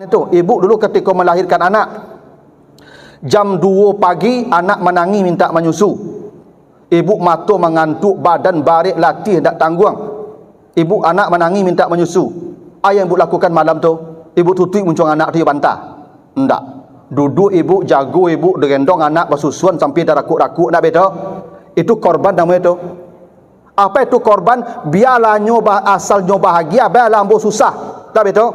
Itu ibu dulu ketika melahirkan anak, jam 2 pagi anak menangis minta menyusu. Ibu mata mengantuk, badan barik, latih tak tanggung. Ibu anak menangis minta menyusu. Apa yang ibu lakukan malam tu? Ibu tutup muncung anak tu bantah? Enggak. Duduk ibu, jago ibu, gendong anak bersusuan sampai dah rakuk-rakuk nak betul. Itu korban namanya tu. Apa itu korban? Biarlah asalnya bahagia, biarlah ambo susah. Tak betul?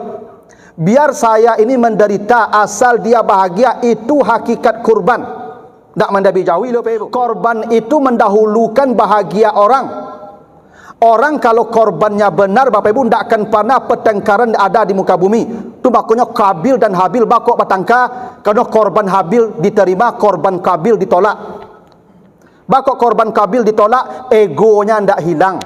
Biar saya ini menderita, asal dia bahagia, itu hakikat kurban. Tak mendabi jauhi lo pe. Korban itu mendahulukan bahagia orang. Orang kalau korbannya benar, Bapak Ibu, tidak akan pernah pertengkaran ada di muka bumi. Itu makanya Kabil dan Habil bakok bertangka, karena korban Habil diterima, korban Kabil ditolak. Bakok korban Kabil ditolak, egonya tidak hilang.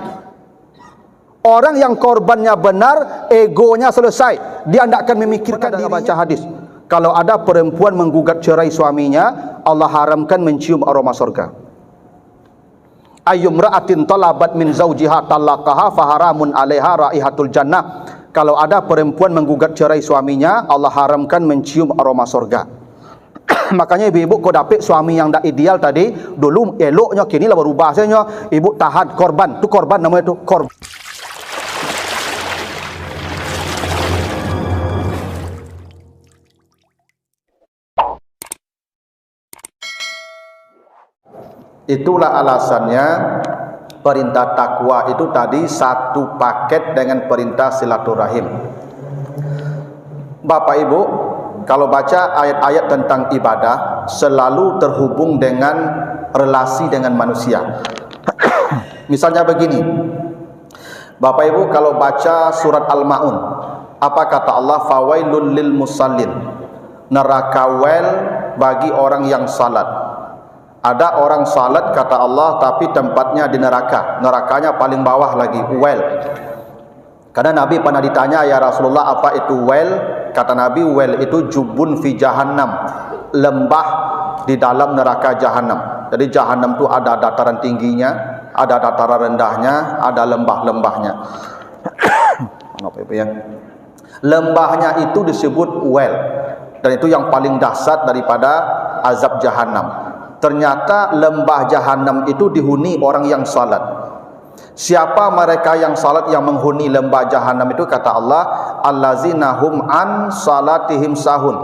Orang yang korbannya benar, egonya selesai. Dia tidak akan memikirkan dirinya. Baca hadis, kalau ada perempuan menggugat cerai suaminya, Allah haramkan mencium aroma surga. Ayyumra'atin talabat min zawjiha talaqaha faharamun 'alaiha raihatul jannah. Kalau ada perempuan menggugat cerai suaminya, Allah haramkan mencium aroma surga. Makanya ibu-ibu kau dapat suami yang tak ideal tadi, dulu eloknya, kini lah berubah saja. Ibu tahan korban, tu korban namanya tu korban. Itulah alasannya perintah takwa itu tadi satu paket dengan perintah silaturahim. Bapak Ibu, kalau baca ayat-ayat tentang ibadah selalu terhubung dengan relasi dengan manusia. Misalnya begini, Bapak Ibu kalau baca surat Al-Maun, apa kata Allah? Fawailul lil musallin, neraka wel bagi orang yang salat. Ada orang salat kata Allah tapi tempatnya di neraka, nerakanya paling bawah lagi, well. Karena Nabi pernah ditanya, ya Rasulullah apa itu well? Kata Nabi, well itu jubun fi jahannam, lembah di dalam neraka jahannam. Jadi jahannam itu ada dataran tingginya, ada dataran rendahnya, ada lembah-lembahnya. Apa ya? Lembahnya itu disebut well, dan itu yang paling dahsyat daripada azab jahannam. Ternyata lembah jahanam itu dihuni orang yang salat. Siapa mereka yang salat yang menghuni lembah jahanam itu? Kata Allah, allazina hum an salatihim sahun.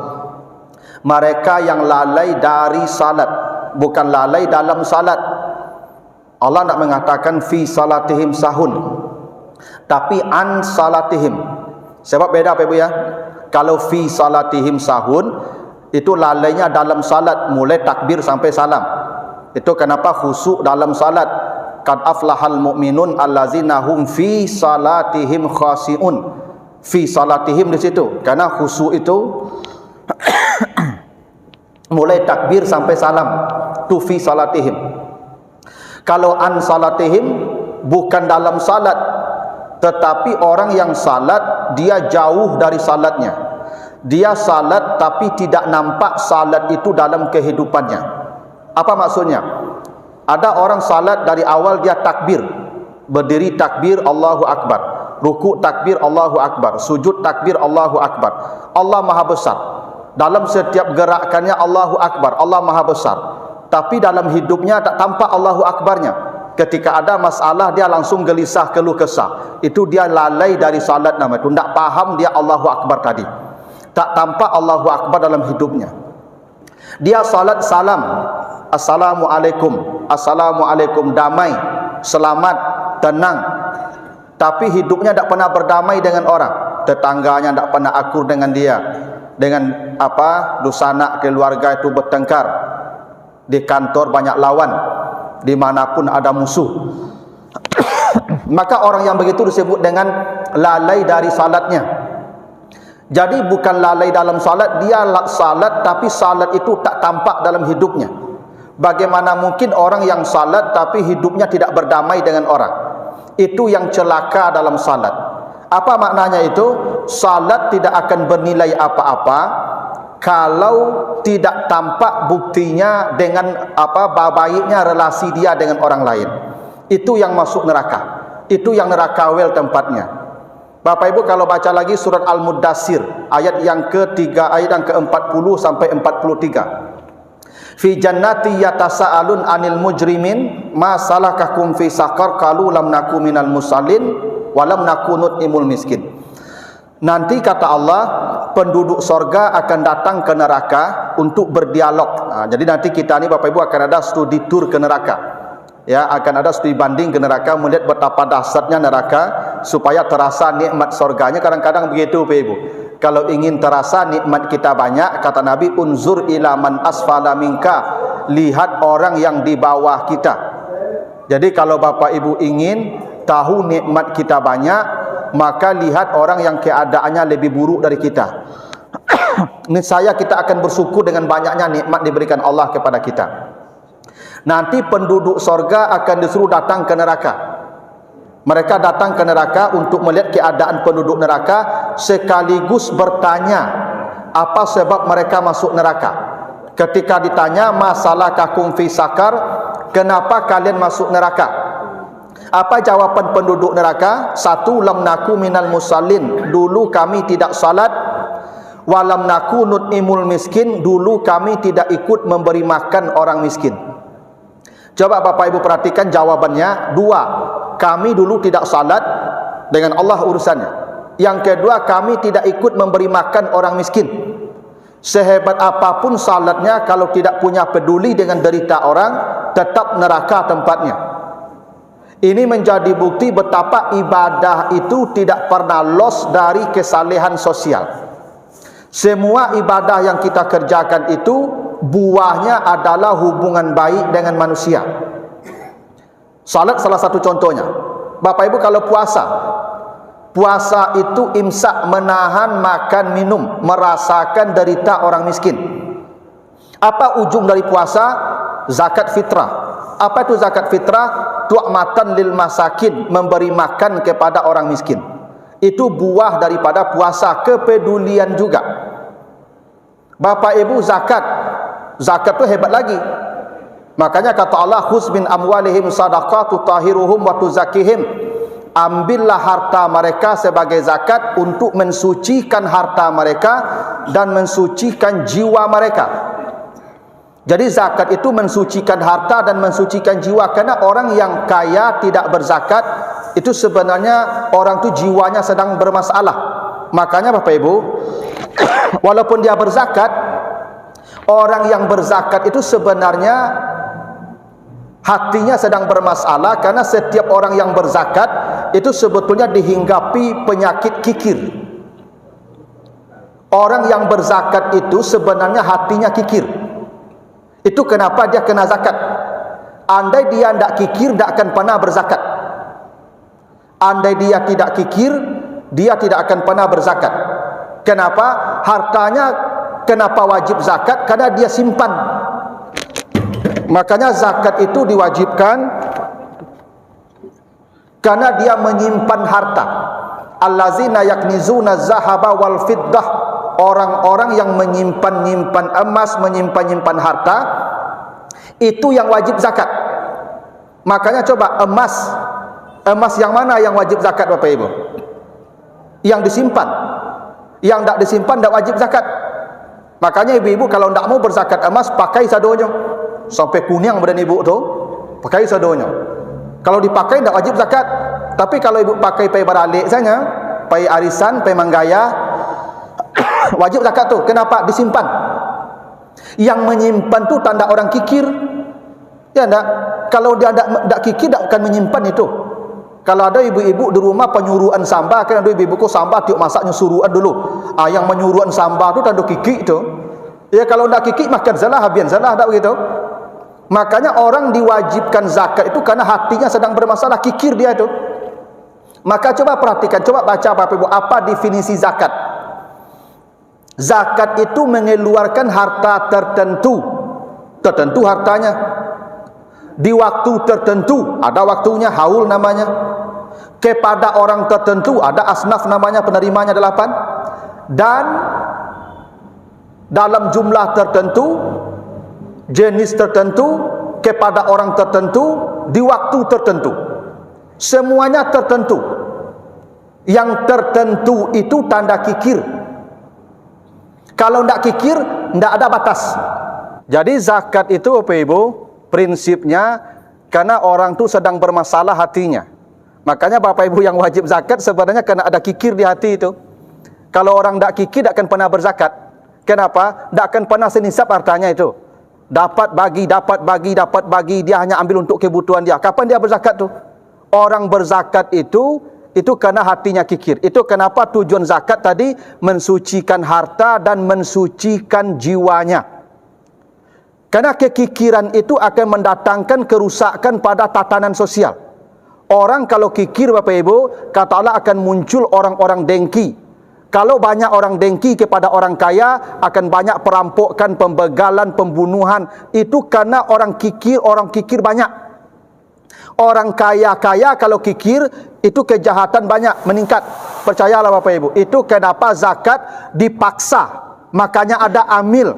Mereka yang lalai dari salat, bukan lalai dalam salat. Allah nak mengatakan fi salatihim sahun, tapi an salatihim. Sebab beda Pak Ibu ya. Kalau fi salatihim sahun, itu lalainya dalam salat, mulai takbir sampai salam. Itu kenapa khusyuk dalam salat. Qad aflahal mu'minun allazina hum fi salatihim khashi'un. Fi salatihim di situ, karena khusyuk itu mulai takbir sampai salam, tu fi salatihim. Kalau an salatihim bukan dalam salat, tetapi orang yang salat dia jauh dari salatnya. Dia salat tapi tidak nampak salat itu dalam kehidupannya. Apa maksudnya? Ada orang salat dari awal dia takbir, berdiri takbir Allahu Akbar, rukuk takbir Allahu Akbar, sujud takbir Allahu Akbar. Allah Maha Besar. Dalam setiap gerakannya Allahu Akbar, Allah Maha Besar. Tapi dalam hidupnya tak tampak Allahu Akbarnya. Ketika ada masalah dia langsung gelisah, keluh kesah. Itu dia lalai dari salat nama itu. Tak paham dia Allahu Akbar tadi. Tak tampak Allahu Akbar dalam hidupnya. Dia salat salam, Assalamualaikum, Assalamualaikum, damai, selamat, tenang. Tapi hidupnya tak pernah berdamai dengan orang. Tetangganya tak pernah akur dengan dia. Dengan apa? Dusanak keluarga itu bertengkar. Di kantor banyak lawan. Dimanapun ada musuh. Maka orang yang begitu disebut dengan lalai dari salatnya. Jadi bukan lalai dalam salat, dia salat tapi salat itu tak tampak dalam hidupnya. Bagaimana mungkin orang yang salat tapi hidupnya tidak berdamai dengan orang? Itu yang celaka dalam salat. Apa maknanya itu? Salat tidak akan bernilai apa-apa kalau tidak tampak buktinya dengan apa baiknya relasi dia dengan orang lain. Itu yang masuk neraka. Itu yang neraka wel tempatnya. Bapak Ibu kalau baca lagi surat Al-Muddassir ayat yang ketiga, ayat yang ke-40 sampai 43. Fi jannati yatasaalun anil mujrimin ma salakakum fi saqar qalu lam nakum minal musallin wa lam nakun nut'imul miskin. Nanti kata Allah, penduduk sorga akan datang ke neraka untuk berdialog. Jadi nanti kita ni Bapak Ibu akan ada studi tur ke neraka. Ya, akan ada studi banding ke neraka, melihat betapa dahsyatnya neraka supaya terasa nikmat sorganya. Kadang-kadang begitu Bapak Ibu. Kalau ingin terasa nikmat kita banyak, kata Nabi, unzur ila man asfala minka, lihat orang yang di bawah kita. Jadi kalau Bapak Ibu ingin tahu nikmat kita banyak, maka lihat orang yang keadaannya lebih buruk dari kita. Niscaya kita akan bersyukur dengan banyaknya nikmat diberikan Allah kepada kita. Nanti penduduk sorga akan disuruh datang ke neraka. Mereka datang ke neraka untuk melihat keadaan penduduk neraka, sekaligus bertanya apa sebab mereka masuk neraka. Ketika ditanya masalah kakum fi sakar, kenapa kalian masuk neraka? Apa jawaban penduduk neraka? Satu, lam naku minal musallin, dulu kami tidak salat. Walam naku nut'imul miskin, dulu kami tidak ikut memberi makan orang miskin. Coba Bapak Ibu perhatikan jawabannya. Dua, kami dulu tidak salat, dengan Allah urusannya. Yang kedua, kami tidak ikut memberi makan orang miskin. Sehebat apapun salatnya, kalau tidak punya peduli dengan derita orang, tetap neraka tempatnya. Ini menjadi bukti betapa ibadah itu tidak pernah los dari kesalehan sosial. Semua ibadah yang kita kerjakan itu buahnya adalah hubungan baik dengan manusia. Salat salah satu contohnya. Bapak Ibu kalau puasa itu imsak, menahan makan minum, merasakan derita orang miskin. Apa ujung dari puasa? Zakat fitrah. Apa itu zakat fitrah? Tu'matan lil masakin, memberi makan kepada orang miskin. Itu buah daripada puasa, kepedulian juga. Bapak Ibu zakat itu hebat lagi. Makanya kata Allah, khuz min amwalihim sadaqah tutahiruhum wa tuzakihim. Ambillah harta mereka sebagai zakat untuk mensucikan harta mereka dan mensucikan jiwa mereka. Jadi zakat itu mensucikan harta dan mensucikan jiwa. Karena orang yang kaya tidak berzakat, itu sebenarnya orang itu jiwanya sedang bermasalah. Makanya Bapak Ibu, walaupun dia berzakat, orang yang berzakat itu sebenarnya hatinya sedang bermasalah. Karena setiap orang yang berzakat itu sebetulnya dihinggapi penyakit kikir. Orang yang berzakat itu sebenarnya hatinya kikir. Itu kenapa dia kena zakat. Andai dia tidak kikir, tidak akan pernah berzakat. Andai dia tidak kikir, dia tidak akan pernah berzakat. Kenapa? Hartanya kenapa wajib zakat? Karena dia simpan. Makanya zakat itu diwajibkan karena dia menyimpan harta. Allazina yaknizuna zahaba wal fiddah. Orang-orang yang menyimpan emas, menyimpan harta, itu yang wajib zakat. Makanya coba emas yang mana yang wajib zakat Bapak Ibu? Yang disimpan. Yang tidak disimpan tidak wajib zakat. Makanya ibu-ibu kalau tidak mau berzakat emas, pakai sadonya sampai kuning badan ibu tu, pakai sadonya. Kalau dipakai tidak wajib zakat. Tapi kalau ibu pakai pai baralik saja, pai arisan, pai manggaya, wajib zakat tu. Kenapa? Disimpan. Yang menyimpan tu tanda orang kikir. Ya enggak? Kalau dia tidak kikir, tidak akan menyimpan itu. Kalau ada ibu-ibu di rumah penyuruhan sambal, kan ada ibu-ibu ko sambal tiup masaknya suruhan dulu. Yang menyuruhan sambal tu tanda kikir tu. Ya kalau tidak kikir makan salah, habian salah, tak begitu? Makanya orang diwajibkan zakat itu karena hatinya sedang bermasalah, kikir dia itu. Maka coba perhatikan, coba baca Bapak Ibu apa definisi zakat. Zakat itu mengeluarkan harta tertentu hartanya di waktu tertentu, ada waktunya, haul namanya, kepada orang tertentu, ada asnaf namanya, penerimanya 8, dan dalam jumlah tertentu, jenis tertentu, kepada orang tertentu, di waktu tertentu. Semuanya tertentu. yang tertentu itu tanda kikir. Kalau tidak kikir, tidak ada batas. Jadi zakat itu Bapak Ibu, prinsipnya karena orang itu sedang bermasalah hatinya. Makanya Bapak Ibu yang wajib zakat sebenarnya kena ada kikir di hati itu. Kalau orang tidak kikir, tidak akan pernah berzakat. Kenapa? Tidak akan pernah senisab hartanya itu. Dapat bagi, dia hanya ambil untuk kebutuhan dia. Kapan dia berzakat tu? Orang berzakat itu karena hatinya kikir. Itu kenapa tujuan zakat tadi mensucikan harta dan mensucikan jiwanya. Karena kekikiran itu akan mendatangkan kerusakan pada tatanan sosial. Orang kalau kikir Bapak Ibu, kata Allah akan muncul orang-orang dengki. Kalau banyak orang dengki kepada orang kaya, akan banyak perampokan, pembegalan, pembunuhan. Itu karena orang kikir banyak. Orang kaya kalau kikir, itu kejahatan banyak, meningkat. Percayalah Bapak Ibu, itu kenapa zakat dipaksa. Makanya ada amil.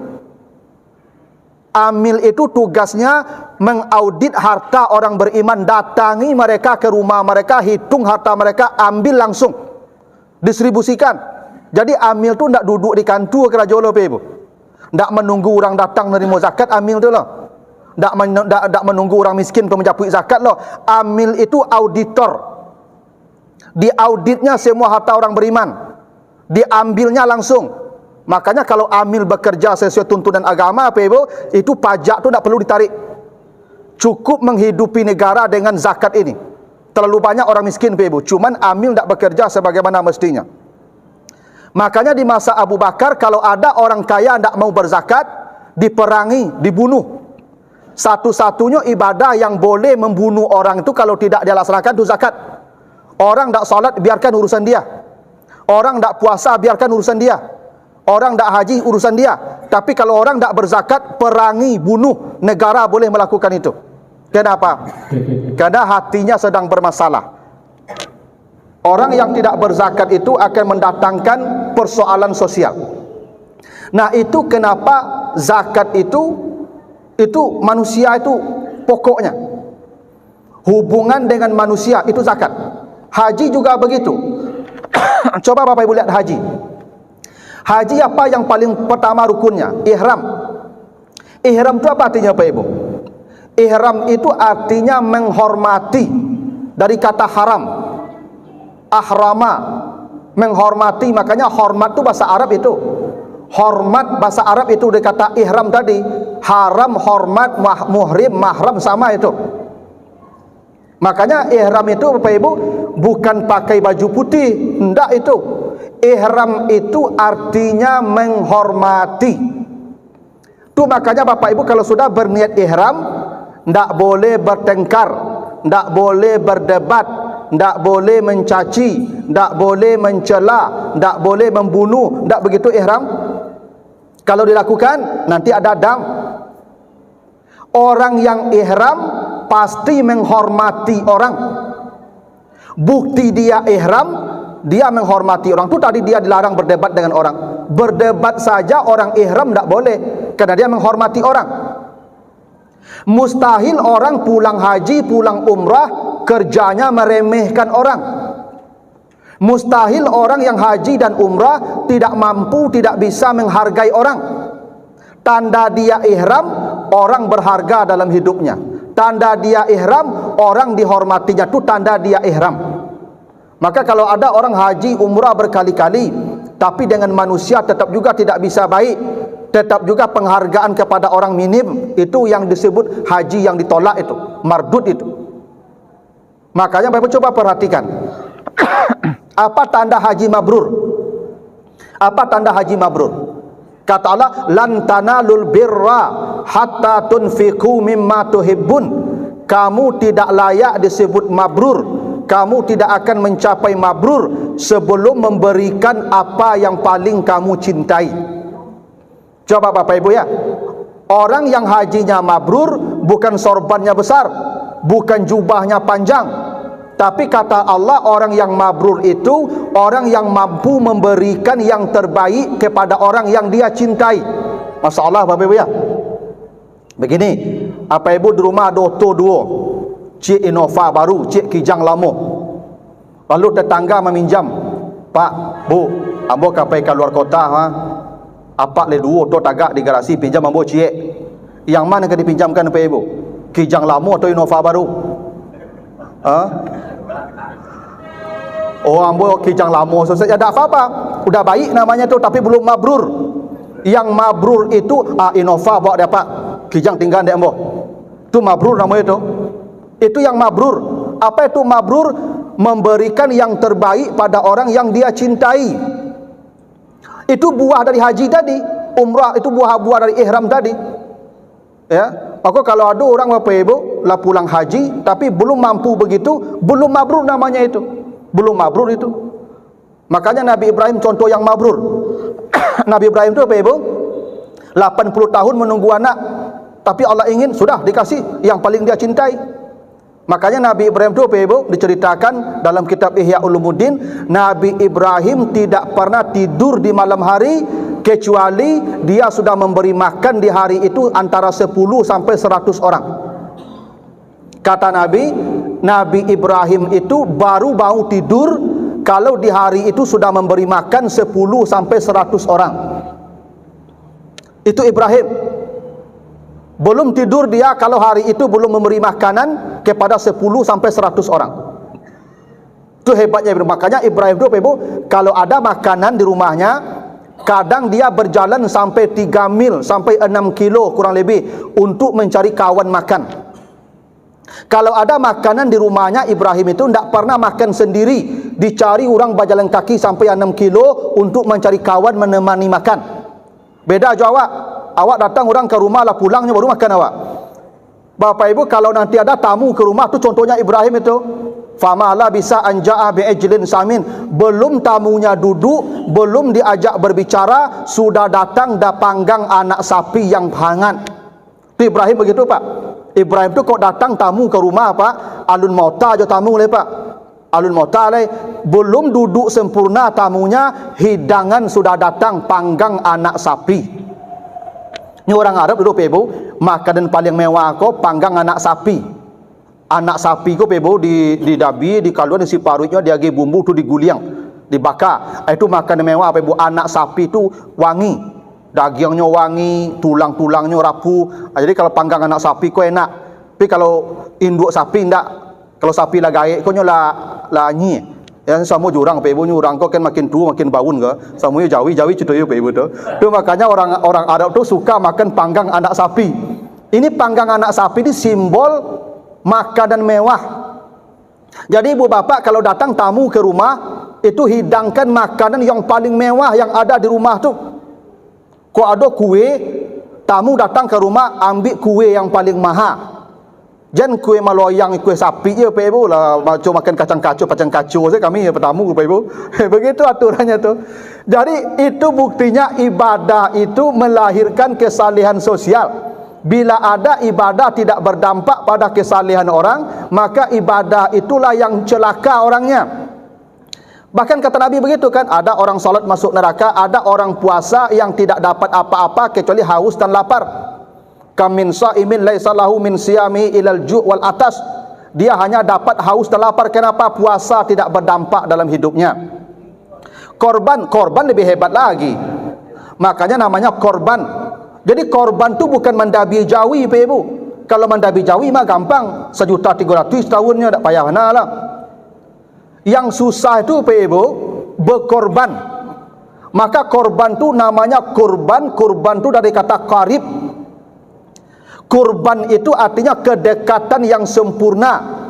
Amil itu tugasnya mengaudit harta orang beriman. Datangi mereka ke rumah mereka, hitung harta mereka, ambil langsung, distribusikan. Jadi amil tu tidak duduk di kantor kerajaan Bapak Ibu. Tak menunggu orang datang menerima zakat, amil tu lah. Tak menunggu orang miskin menjapui zakat lah. Amil itu auditor. Diauditnya semua harta orang beriman. Diambilnya langsung. Makanya kalau amil bekerja sesuai tuntunan agama Bapak Ibu, itu pajak tu tak perlu ditarik. Cukup menghidupi negara dengan zakat ini. Terlalu banyak orang miskin Bapak Ibu. Cuman amil tak bekerja sebagaimana mestinya. Makanya di masa Abu Bakar, kalau ada orang kaya tidak mau berzakat, diperangi, dibunuh. Satu-satunya ibadah yang boleh membunuh orang itu kalau tidak dia laksanakan itu zakat. Orang tidak salat, biarkan urusan dia. Orang tidak puasa, biarkan urusan dia. Orang tidak haji, urusan dia. Tapi kalau orang tidak berzakat, perangi, bunuh, negara boleh melakukan itu. Kenapa? Karena hatinya sedang bermasalah. Orang yang tidak berzakat itu akan mendatangkan persoalan sosial. Nah, itu kenapa zakat itu manusia itu pokoknya. Hubungan dengan manusia itu zakat. Haji juga begitu. Coba Bapak Ibu lihat haji. Haji apa yang paling pertama rukunnya? Ihram. Ihram itu apa artinya Bapak Ibu? Ihram itu artinya menghormati, dari kata haram. Ahrama, menghormati. Makanya hormat itu bahasa Arab itu. Hormat bahasa Arab itu dari kata ihram tadi. Haram, hormat, muhrim, mahram sama itu. Makanya ihram itu Bapak Ibu bukan pakai baju putih, enggak itu. Ihram itu artinya menghormati. Itu makanya Bapak Ibu kalau sudah berniat ihram, enggak boleh bertengkar, enggak boleh berdebat, tidak boleh mencaci, tidak boleh mencela, tidak boleh membunuh. Tidak begitu ihram. Kalau dilakukan nanti ada dam. Orang yang ihram pasti menghormati orang. Bukti dia ihram, dia menghormati orang. Itu tadi dia dilarang berdebat dengan orang. Berdebat saja orang ihram tidak boleh, karena dia menghormati orang. Mustahil orang pulang haji, pulang umrah kerjanya meremehkan orang. Mustahil orang yang haji dan umrah tidak mampu, tidak bisa menghargai orang. Tanda dia ihram, orang berharga dalam hidupnya. Tanda dia ihram, orang dihormatinya. Itu tanda dia ihram. Maka kalau ada orang haji umrah berkali-kali, tapi dengan manusia tetap juga tidak bisa baik, tetap juga penghargaan kepada orang minim, itu yang disebut haji yang ditolak itu, mardud itu. Makanya Bapak coba perhatikan. Apa tanda haji mabrur? Apa tanda haji mabrur? Kata Allah, lan tanalul birra hatta tunfiqu mimma tuhibbun. Kamu tidak layak disebut mabrur. Kamu tidak akan mencapai mabrur sebelum memberikan apa yang paling kamu cintai. Coba Bapak Ibu ya. Orang yang hajinya mabrur bukan sorbannya besar, bukan jubahnya panjang, tapi kata Allah, orang yang mabrur itu orang yang mampu memberikan yang terbaik kepada orang yang dia cintai. Masya Allah Bapak Ibu ya. Begini, apa Ibu di rumah ada oto duo, cik Innova baru, cik Kijang lama. Lalu tetangga meminjam, Pak, Bu, ambo kapai ke luar kota, apa le duo to tagak di garasi pinjam ambo ciek. Yang mana ke dipinjamkan Pak Ibu? Kijang lama atau Innova baru? Oh, ambo kijang lama selesai, ada apa-apa, udah baik namanya tu, tapi belum mabrur. Yang mabrur itu Innova bawa dapat, kijang tinggal dek ambo. Itu mabrur namanya itu. Itu yang mabrur. Apa itu mabrur? Memberikan yang terbaik pada orang yang dia cintai. Itu buah dari haji tadi, umrah itu buah dari ihram tadi. Ya, maka kalau ada orang Bapak Ibu lah pulang haji tapi belum mampu begitu, belum mabrur namanya itu. Belum mabrur itu. Makanya Nabi Ibrahim contoh yang mabrur. Nabi Ibrahim itu Bapak Ibu 80 tahun menunggu anak, tapi Allah ingin sudah dikasih yang paling dia cintai. Makanya Nabi Ibrahim itu Bapak Ibu diceritakan dalam kitab Ihya Ulumuddin, Nabi Ibrahim tidak pernah tidur di malam hari kecuali dia sudah memberi makan di hari itu antara 10 sampai 100 orang. Kata Nabi, Nabi Ibrahim itu baru mau tidur kalau di hari itu sudah memberi makan 10 sampai 100 orang. Itu Ibrahim. Belum tidur dia kalau hari itu belum memberi makanan kepada 10 sampai 100 orang. Itu hebatnya Ibrahim. Makanya Ibrahim itu Ibu, kalau ada makanan di rumahnya, kadang dia berjalan sampai 3 mil, sampai 6 kilo kurang lebih untuk mencari kawan makan. Kalau ada makanan di rumahnya, Ibrahim itu tidak pernah makan sendiri, dicari orang berjalan kaki sampai 6 kilo untuk mencari kawan menemani makan. Beda Jawa. Awak datang orang ke rumah lah, pulangnya baru makan awak. Bapak Ibu, kalau nanti ada tamu ke rumah tu, contohnya Ibrahim itu, famala bisa anja'a bi'ajlin samin, belum tamunya duduk, belum diajak berbicara, sudah datang dah panggang anak sapi yang hangat. Itu Ibrahim begitu Pak. Ibrahim tu kok datang tamu ke rumah Pak, alun mauta aja tamu le Pak. Alun mauta le, belum duduk sempurna tamunya, hidangan sudah datang panggang anak sapi. Ini orang Arab dulu Ibu, makanan paling mewah kok panggang anak sapi. Anak sapi kok Ibu di dabi, di kaluan, di siparutnya dia gi bumbu tu diguliang, dibakar. Itu makanan mewah Ibu. Anak sapi tu wangi. Dagingnya wangi, tulang-tulangnya rapuh. Jadi kalau panggang anak sapi kok enak. Tapi kalau induk sapi enggak. Kalau sapi lah gaik kok lah nyi. Yang sama jurang Pak Ibu, jurang kok kan makin tua makin baun ke. Samunya jawi cedoy Pak Ibu tu. Tu makanya orang Arab tu suka makan panggang anak sapi. Ini panggang anak sapi ini simbol makanan mewah. Jadi ibu bapak kalau datang tamu ke rumah, itu hidangkan makanan yang paling mewah yang ada di rumah tu. Kok ada kue, tamu datang ke rumah ambil kue yang paling mahal. Jangan kue maloyang, kue sapi je Pak Ibu lah, macam makan kacang kacau saya kami ya petamu Pak Ibu. Begitu aturannya tu. Jadi itu buktinya ibadah itu melahirkan kesalehan sosial. Bila ada ibadah tidak berdampak pada kesalehan orang, maka ibadah itulah yang celaka orangnya. Bahkan kata Nabi begitu kan, ada orang salat masuk neraka, ada orang puasa yang tidak dapat apa-apa kecuali haus dan lapar. Kam min shaimin laisa lahu min siyami ilal ju' wal atas. Dia hanya dapat haus dan lapar. Kenapa? Puasa tidak berdampak dalam hidupnya. Korban lebih hebat lagi. Makanya namanya korban. Jadi korban tu bukan mendabi jawi Pak Ibu. Kalau mendabi jawi mah gampang, 1.300.000 tahunnya tak payah mana lah. Yang susah itu Pak Ibu berkorban. Maka korban tu namanya kurban tu dari kata qarib. Kurban itu artinya kedekatan yang sempurna.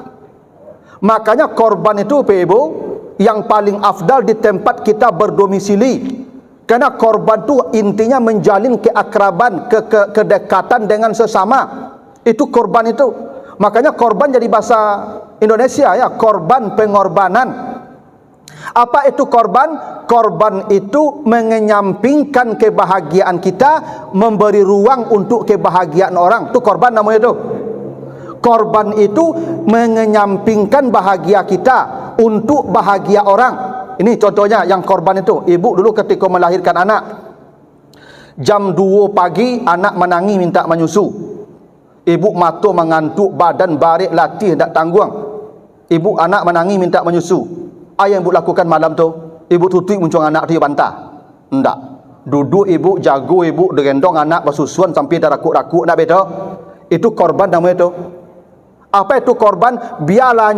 Makanya korban itu Pak Ibu yang paling afdal di tempat kita berdomisili. Karena korban itu intinya menjalin keakraban, kedekatan dengan sesama. Itu korban itu. Makanya korban jadi bahasa Indonesia ya, korban pengorbanan. Apa itu korban? Korban itu mengenyampingkan kebahagiaan kita, memberi ruang untuk kebahagiaan orang. Itu korban namanya itu. Korban itu mengenyampingkan bahagia kita untuk bahagia orang. Ini contohnya yang korban itu. Ibu dulu ketika melahirkan anak, jam 2 pagi anak menangis minta menyusu. Ibu mata mengantuk, badan barik, latih tak tanggung. Ibu anak menangis minta menyusu. Apa yang ibu lakukan malam tu? Ibu tutui muncul anak dia bantah? Enggak. Duduk ibu, jago ibu, gendong anak bersusuan sampai dah rakuk-rakuk nak betul. Itu korban namanya itu. Apa itu korban? Biarlah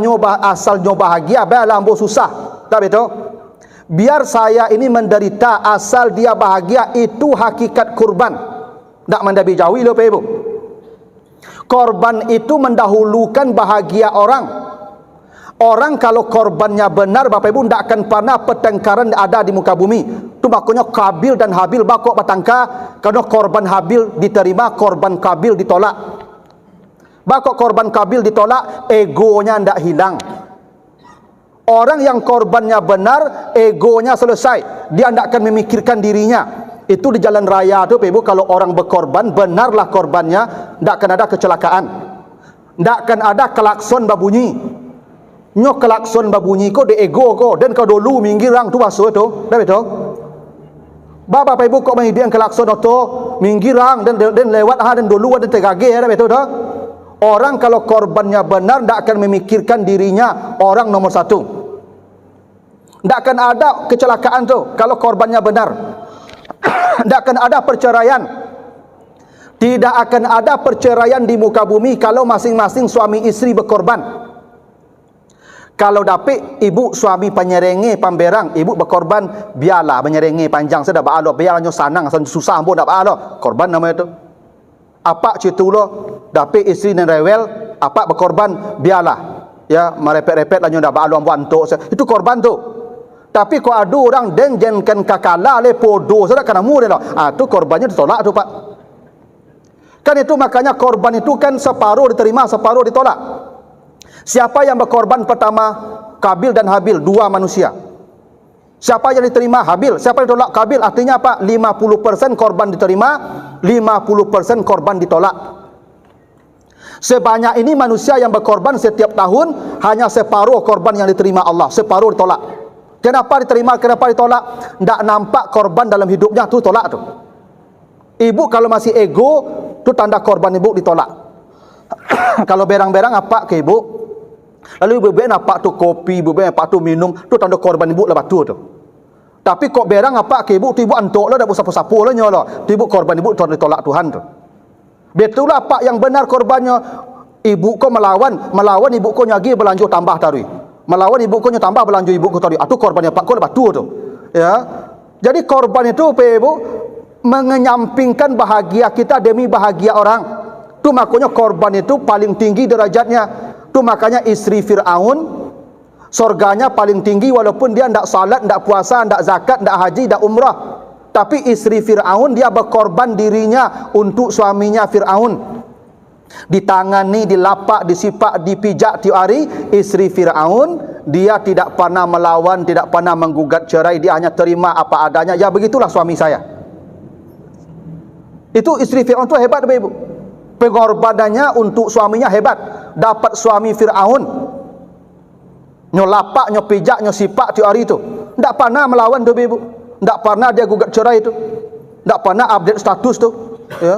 asal nyo bahagia, biarlah ambo susah. Tak betul? Biar saya ini menderita asal dia bahagia, itu hakikat korban. Tak mendabi jauhi loh ibu. Korban itu mendahulukan bahagia orang. Orang kalau korbannya benar, Bapak Ibu, tidak akan pernah pertengkaran ada di muka bumi. Itu makanya Kabil dan Habil bakok bertengkar karena korban Habil diterima, korban Kabil ditolak. Bakok korban Kabil ditolak, egonya tidak hilang. Orang yang korbannya benar, egonya selesai. Dia tidak akan memikirkan dirinya. Itu di jalan raya tu, Ibu, kalau orang berkorban, benarlah korbannya, tidak akan ada kecelakaan. Tidak akan ada klakson berbunyi. Nyok klakson berbunyi ko de ego ko, dan kau dulu minggir rang tu basuh tu. Dah betul? Bapak Ibu kok menghidian klakson tu, minggir rang dan lewat dan dulu dan tegage, dah betul dah? Orang kalau korbannya benar, tidak akan memikirkan dirinya orang nomor satu. Tidak akan ada kecelakaan tu kalau korbannya benar. Tidak akan ada perceraian. Tidak akan ada perceraian di muka bumi kalau masing-masing suami istri berkorban. Kalau dapat ibu suami penyerenge pamberang, ibu berkorban, biarlah penyerenge panjang sudah ba'alo, biarlah nyo sanang susah pun dak ba'alo, korban namanya tu. Apa cerita lo dapat istri dan rewel, apa berkorban, biarlah ya merepet-repet lah nyo dak ba'alo ambo antuk, itu korban tu. Tapi kau ada orang denjenkan kakala le podo sudah kana mu dia tu korbannya ditolak tu Pak. Kan itu makanya korban itu kan separuh diterima, separuh ditolak. Siapa yang berkorban pertama? Kabil dan Habil, dua manusia. Siapa yang diterima? Habil. Siapa yang ditolak? Kabil. Artinya apa? 50% korban diterima, 50% korban ditolak. Sebanyak ini manusia yang berkorban setiap tahun, hanya separuh korban yang diterima Allah, separuh ditolak. Kenapa diterima? Kenapa ditolak? Tak nampak korban dalam hidupnya, tu tolak tu. Ibu kalau masih ego, tu tanda korban ibu ditolak. Kalau berang-berang apa ke ibu? Lalu ibu nampak tu kopi, ibu nampak tu minum, tu tanda korban ibu lepas tu. Tapi kok berang apa ke ibu? Tu ibu antuk lah, dah sapu-sapu lah nyolo. Tu ibu korban ibu ditolak Tuhan tu. Betul lah apa yang benar korbannya. Ibu kau melawan ibu kau nyagi berlanjut tambah tarui. Melawan ibu kau tambah berlanjut ibu kau tarui. Itu korbannya pak kau lepas tu. Ya. Jadi korban itu ibu mengenyampingkan bahagia kita demi bahagia orang. Tu makanya korban itu paling tinggi derajatnya. Tu makanya istri Fir'aun surganya paling tinggi walaupun dia tidak salat, tidak puasa, tidak zakat, tidak haji, tidak umrah. Tapi istri Fir'aun dia berkorban dirinya untuk suaminya Fir'aun. Ditangani, dilapak, disipak, dipijak tiap hari. Istri Fir'aun dia tidak pernah melawan, tidak pernah menggugat cerai, dia hanya terima apa adanya. Ya begitulah suami saya. Itu istri Fir'aun tu hebat Ibu. Pengorbanannya untuk suaminya hebat. Dapat suami Fir'aun, nyo lapak, nyo pijak, nyo sipak tiap hari tu. Tak pernah melawan tu Ibu. Tak pernah dia gugat cerai tu. Tak pernah update status tu. Ya.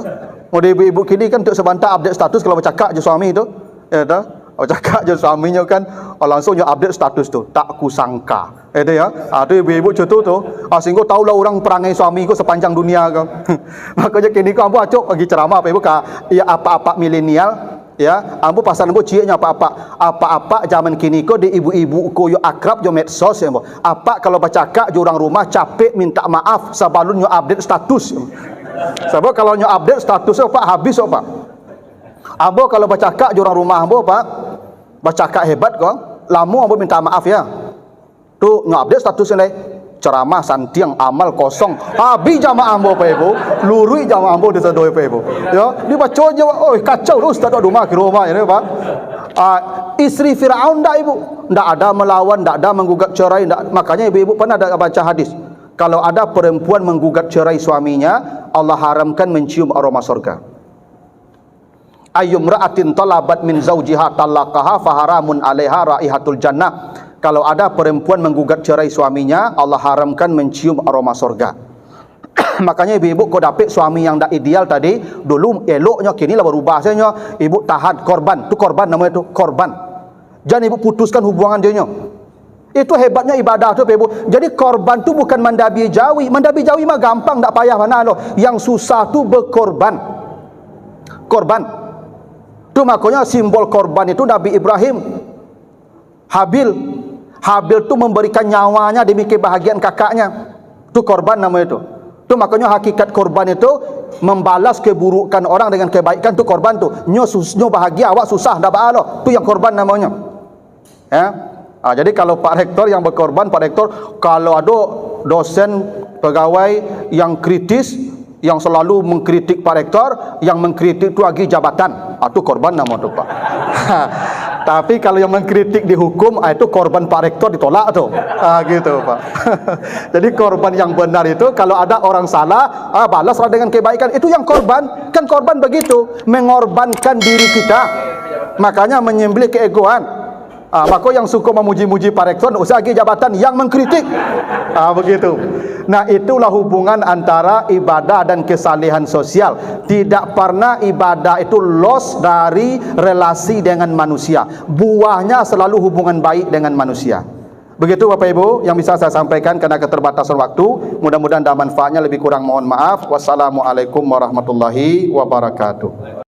Model ibu-ibu kini kan untuk sebentar update status kalau bercakap je suami tu. Ya dah. Bercakap je suaminya kan langsung nyo update status tu. Tak kusangka. Itu ya. Tu ibu-ibu contoh tu. Sehingga tahulah orang perangai suami ku sepanjang dunia kau. Makanya kini kau ambo acuk bagi ceramah apa ibu ka ya apa-apa milenial. Ya, ambo pasal ambo cieknya apa-apa zaman kini ko di ibu-ibu ko yo akrab yo medsos ya ambo. Apa kalau bercakap je orang rumah capek minta maaf sebelum yo update status. Sebab kalau nyo update status apa habis apa. Ambo kalau bercakap je orang rumah ambo apa bercakap hebat kau, lama ambo minta maaf ya. Tu nyo update status ni ceramah santiang amal kosong. Habis jamaah ambo apa ibu? Lurui jamaah ambo disedoi apa ibu? Ya, dia baca je oh kacau tu ustaz dok rumah ke rumah ini Pak. Istri Firaun dak ibu? Ndak ada melawan, ndak ada menggugat cerai, ndak. Makanya ibu-ibu pernah ada baca hadis. Kalau ada perempuan menggugat cerai suaminya, Allah haramkan mencium aroma surga. Ayyumra'atin talabat min zawjiha talaqaha faharamun 'alaiha raihatul jannah. Kalau ada perempuan menggugat cerai suaminya, Allah haramkan mencium aroma surga. Makanya ibu-ibu kau dapat suami yang tak ideal tadi, dulu eloknya, kini lah berubah saja. Ibu tahan korban, tu korban namanya tu korban. Jangan ibu putuskan hubungan dia nya. Itu hebatnya ibadah tu, Ibu. Jadi korban tu bukan mandabi jawi. Mandabi jawi mah gampang, tak payah mana loh. Yang susah tu berkorban. Korban. Tu makanya simbol korban itu Nabi Ibrahim. Habil tu memberikan nyawanya demi kebahagiaan kakaknya. Tu korban namanya itu. Tu makanya hakikat korban itu membalas keburukan orang dengan kebaikan, tu korban tu. Nyo bahagia, awak susah dah baalo. Tu yang korban namanya. Ya. Jadi kalau Pak Rektor yang berkorban, Pak Rektor, kalau ada dosen pegawai yang kritis, yang selalu mengkritik Pak Rektor, yang mengkritik itu lagi jabatan, itu korban nama tu Pak. Tapi kalau yang mengkritik dihukum, itu korban Pak Rektor ditolak tu. Gitu Pak. Jadi korban yang benar itu kalau ada orang salah, balaslah dengan kebaikan. Itu yang korban. Kan korban begitu, mengorbankan diri kita. Makanya menyembelih keegoan. Maka yang suka memuji-muji Pak Rektor, usah lagi jabatan yang mengkritik. Begitu. Nah, itulah hubungan antara ibadah dan kesalehan sosial. Tidak pernah ibadah itu loss dari relasi dengan manusia. Buahnya selalu hubungan baik dengan manusia. Begitu Bapak Ibu yang bisa saya sampaikan karena keterbatasan waktu. Mudah-mudahan ada manfaatnya, lebih kurang mohon maaf. Wassalamualaikum warahmatullahi wabarakatuh.